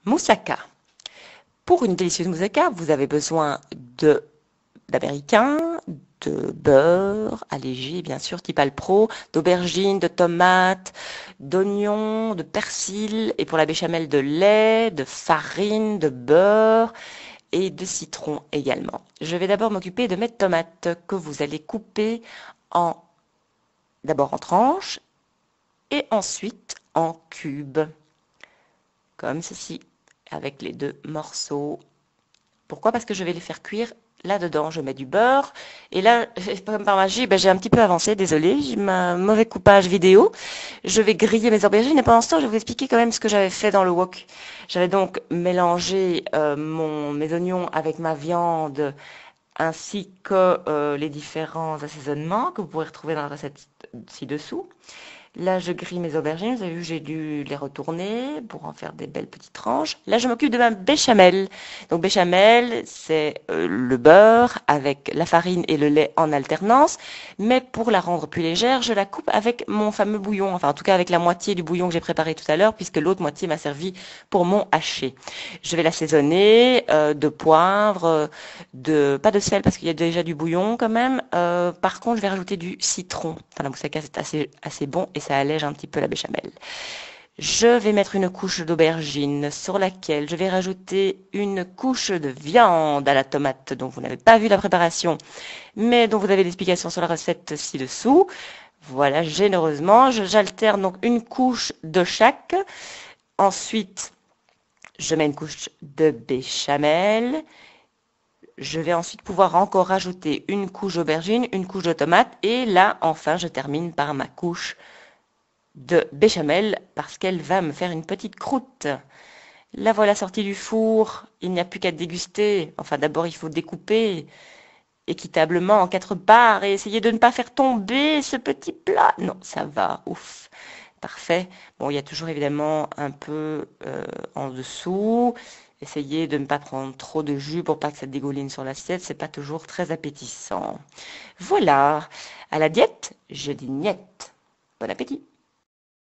Moussaka. Pour une délicieuse moussaka, vous avez besoin d'américain, de beurre allégé, bien sûr, type Alpro, d'aubergines, de tomates, d'oignons, de persil, et pour la béchamel, de lait, de farine, de beurre et de citron également. Je vais d'abord m'occuper de mes tomates que vous allez couper en, d'abord en tranches et ensuite en cubes, comme ceci, avec les deux morceaux. Pourquoi? Parce que je vais les faire cuire là-dedans. Je mets du beurre. Et là, comme par magie, j'ai un petit peu avancé, désolé, j'ai un mauvais coupage vidéo. Je vais griller mes aubergines et pendant ce temps, je vais vous expliquer quand même ce que j'avais fait dans le wok. J'avais donc mélangé mes oignons avec ma viande ainsi que les différents assaisonnements que vous pourrez retrouver dans la recette ci-dessous. Là, je grille mes aubergines. Vous avez vu, j'ai dû les retourner pour en faire des belles petites tranches. Là, je m'occupe de ma béchamel. Donc, béchamel, c'est le beurre avec la farine et le lait en alternance. Mais pour la rendre plus légère, je la coupe avec mon fameux bouillon. Enfin, en tout cas, avec la moitié du bouillon que j'ai préparé tout à l'heure, puisque l'autre moitié m'a servi pour mon haché. Je vais l'assaisonner de poivre, pas de sel parce qu'il y a déjà du bouillon quand même. Par contre, je vais rajouter du citron. Dans la moussaka, c'est assez bon et ça allège un petit peu la béchamel. Je vais mettre une couche d'aubergine sur laquelle je vais rajouter une couche de viande à la tomate dont vous n'avez pas vu la préparation, mais dont vous avez l'explication sur la recette ci-dessous. Voilà, généreusement, j'alterne donc une couche de chaque. Ensuite, je mets une couche de béchamel. Je vais ensuite pouvoir encore rajouter une couche d'aubergine, une couche de tomate et là, enfin, je termine par ma couche de béchamel parce qu'elle va me faire une petite croûte. La voilà sortie du four, il n'y a plus qu'à déguster. Enfin, d'abord, il faut découper équitablement en 4 parts et essayer de ne pas faire tomber ce petit plat. Non, ça va, ouf. Parfait. Bon, il y a toujours évidemment un peu en dessous. Essayez de ne pas prendre trop de jus pour pas que ça dégouline sur l'assiette. C'est pas toujours très appétissant. Voilà. À la diète, je dis niet. Bon appétit.